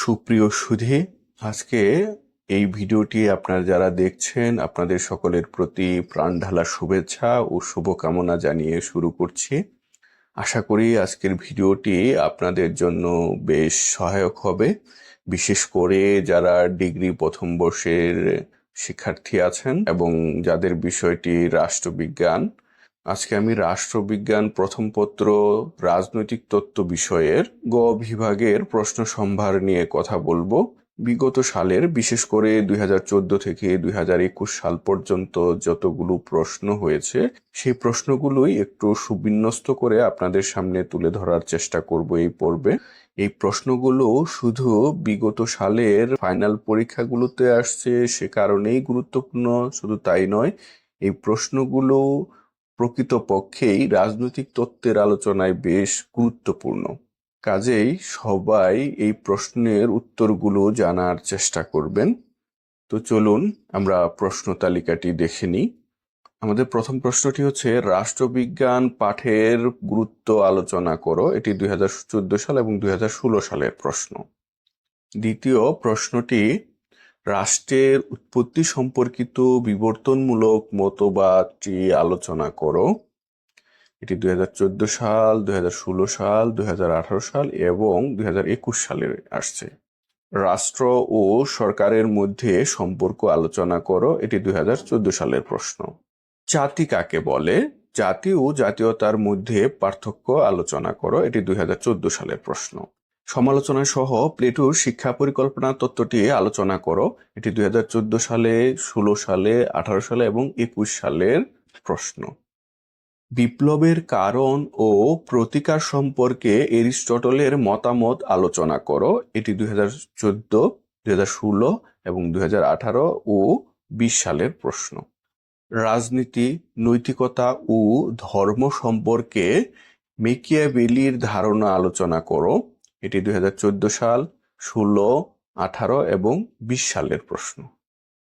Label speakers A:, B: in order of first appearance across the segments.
A: সুপ্রিয় সুধী, আজকে এই ভিডিওটি আপনারা যারা দেখছেন আপনাদের সকলের প্রতি প্রাণঢালা শুভেচ্ছা ও শুভকামনা জানিয়ে শুরু করছি। আশা করি আজকের ভিডিওটি আপনাদের জন্য বেশ সহায়ক হবে, বিশেষ করে যারা ডিগ্রি প্রথম বর্ষের শিক্ষার্থী আছেন এবং যাদের বিষয়টি রাষ্ট্রবিজ্ঞান। আজকে আমি রাষ্ট্রবিজ্ঞান প্রথম পত্র রাজনৈতিক তত্ত্ব বিষয়ের গ বিভাগের প্রশ্ন সম্ভার নিয়ে কথা বলবো। বিগত সালের, বিশেষ করে 2014 থেকে 2021 সাল পর্যন্ত যতগুলো প্রশ্ন হয়েছে সেই প্রশ্নগুলোই একটু সুবিন্যস্ত করে আপনাদের সামনে তুলে ধরার চেষ্টা করব এই পর্বে। এই প্রশ্নগুলো শুধু বিগত সালের ফাইনাল পরীক্ষাগুলোতে আসছে সে কারণেই গুরুত্বপূর্ণ, শুধু তাই নয়, এই প্রশ্নগুলো প্রকৃতপক্ষেই রাজনৈতিক তত্ত্বের আলোচনায় বেশ গুরুত্বপূর্ণ। কাজেই সবাই এই প্রশ্নের উত্তরগুলো জানার চেষ্টা করবেন। তো চলুন আমরা প্রশ্ন তালিকাটি দেখে নিই। আমাদের প্রথম প্রশ্নটি হচ্ছে, রাষ্ট্রবিজ্ঞান পাঠের গুরুত্ব আলোচনা করো। এটি 2014 সাল এবং 2016 সালের প্রশ্ন। দ্বিতীয় প্রশ্নটি, রাষ্ট্রের উৎপত্তি সম্পর্কিত বিবর্তনমূলক মতবাদটি আলোচনা করো। এটি 2014 সাল, 2016 সাল, 2018 সাল এবং 2021 সালে আসছে। রাষ্ট্র ও সরকারের মধ্যে সম্পর্ক আলোচনা করো। এটি 2014 সালের প্রশ্ন। জাতি কাকে বলে? জাতি ও জাতীয়তার মধ্যে পার্থক্য আলোচনা করো। এটি 2014 সালের প্রশ্ন। সমালোচনা সহ প্লেটোর শিক্ষা পরিকল্পনা তত্ত্বটি আলোচনা করো। এটি 2014 সালে, 16 সালে, 18 সালে এবং 21 সালের প্রশ্ন। বিপ্লবের কারণ ও প্রতিকার সম্পর্কে এরিস্টটলের মতামত আলোচনা করো। এটি 2014, 2016 এবং 2018 ও 20 সালের প্রশ্ন। রাজনীতি, নৈতিকতা ও ধর্ম সম্পর্কে মেকিয়াভেলির ধারণা আলোচনা করো। এটি 2014 সাল, 16, 18 এবং 20 সালের প্রশ্ন।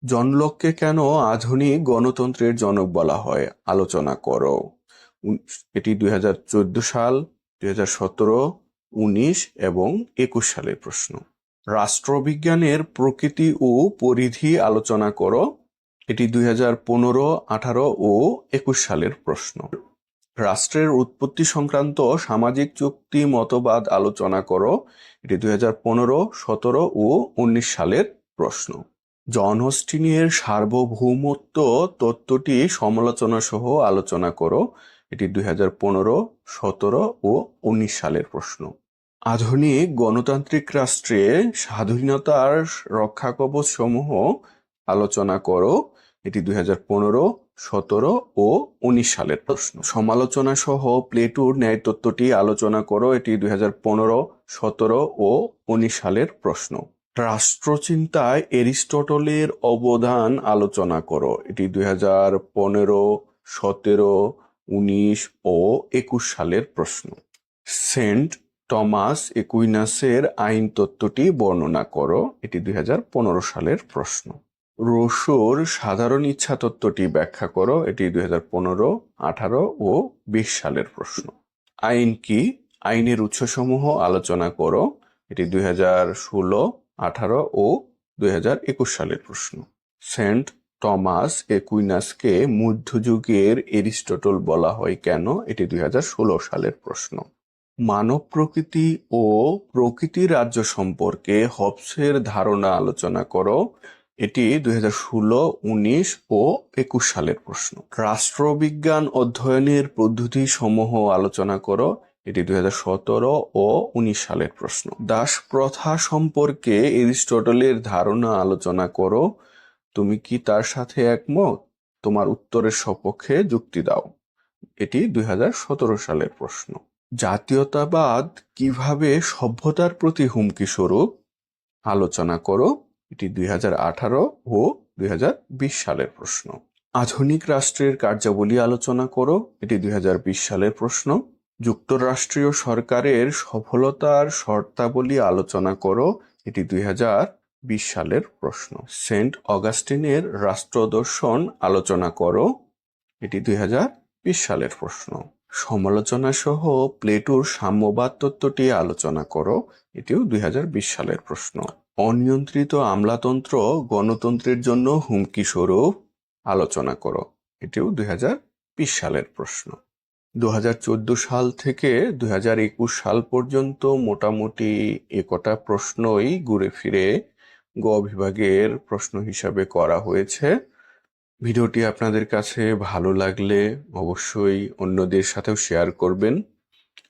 A: জন লককে কেন আধুনিক গণতন্ত্রের জনক বলা হয়? আলোচনা করো। এটি 2014 সাল, 2017, 19 এবং 21 সালের প্রশ্ন। রাষ্ট্রবিজ্ঞানের প্রকৃতি ও পরিধি আলোচনা করো। এটি 2015, 18 ও 21 সালের প্রশ্ন। রাষ্ট্রের উৎপত্তি সংক্রান্ত সামাজিক যুক্তি মতবাদ আলোচনা করো। এটি 2015, 17 ও 19 সালের প্রশ্ন। জন অস্টিনের সার্বভৌমত্ব তত্ত্বটি সমালোচনা সহ আলোচনা করো। এটি 2015, 17 ও 19 সালের প্রশ্ন। আধুনিক গণতান্ত্রিক রাষ্ট্রে স্বাধীনতার রক্ষাকবচ সমূহ আলোচনা করো। এটি 2015, 17 ও 19 সালের প্রশ্ন। সমালোচনা সহ প্লেটোর ন্যায় তত্ত্বটি আলোচনা করো। এটি 2015, 17 ও 19 সালের প্রশ্ন। রাষ্ট্রচিন্তায় এরিস্টটলের অবদান আলোচনা করো। এটি 2015, 17, 19 ও 21 সালের প্রশ্ন। সেন্ট টমাস একুইনাসের আইন তত্ত্বটি বর্ণনা করো। এটি 2015 সালের প্রশ্ন। রুশোর সাধারণ ইচ্ছা তত্ত্বটি ব্যাখ্যা করো। এটি 2015, 18 ও 20 সালের প্রশ্ন। আইন কি? আইনের উৎসসমূহ আলোচনা করো। এটি 2016, 18 ও 2021 সালের প্রশ্ন। সেন্ট টমাস একুইনাসকে মধ্যযুগের এরিস্টটল বলা হয় কেন? এটি 2016 সালের প্রশ্ন। মানব প্রকৃতি ও প্রকৃতি রাজ্য সম্পর্কে হবসের ধারণা আলোচনা করো। এটি 2016, 19 ও 21 সালের প্রশ্ন। রাষ্ট্রবিজ্ঞান অধ্যয়নের পদ্ধতি সমূহ আলোচনা করো। এটি 2017 ও 19 সালের প্রশ্ন। দাস প্রথা সম্পর্কে এরিস্টটলের ধারণা আলোচনা করো। তুমি কি তার সাথে একমত? তোমার উত্তরের সপক্ষে যুক্তি দাও। এটি 2017 সালের প্রশ্ন। জাতীয়তাবাদ কিভাবে সভ্যতার প্রতি হুমকি স্বরূপ? আলোচনা করো। এটি 2018 ও 2020 সালের প্রশ্ন। আধুনিক রাষ্ট্রের কার্যাবলী আলোচনা করো। এটি 2020 সালের প্রশ্ন। যুক্তরাষ্ট্রীয় সরকারের সফলতার শর্তাবলী আলোচনা করো। এটি 2020 সালের প্রশ্ন। সেন্ট অগাস্টিনের রাষ্ট্রদর্শন আলোচনা করো। এটি 2020 সালের প্রশ্ন। সমালোচনা সহ প্লেটোর সাম্যবাদ তত্ত্বটি আলোচনা করো। এটিও 2020 সালের প্রশ্ন। অনিয়ন্ত্রিত আমলাতন্ত্র গণতন্ত্রের জন্য হুমকি স্বরূপ আলোচনা করো। এটিও 2020 সালের প্রশ্ন। 2014 সাল থেকে 2021 সাল পর্যন্ত মোটামুটি একটা প্রশ্নই ঘুরে ফিরে গ বিভাগের প্রশ্ন হিসাবে করা হয়েছে। ভিডিওটি আপনাদের কাছে ভালো লাগলে অবশ্যই অন্যদের সাথেও শেয়ার করবেন।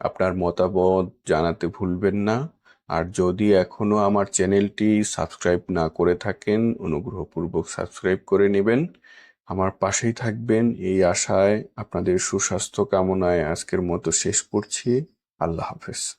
A: আপনার মতামত জানাতে ভুলবেন না। আর যদি এখনো আমার চ্যানেলটি সাবস্ক্রাইব না করে থাকেন, অনুগ্রহপূর্বক সাবস্ক্রাইব করে নেবেন। আমার পাশেই থাকবেন এই আশায়, আপনাদের সুস্বাস্থ্য কামনায় আজকের মতো শেষ করছি। আল্লাহ হাফেজ।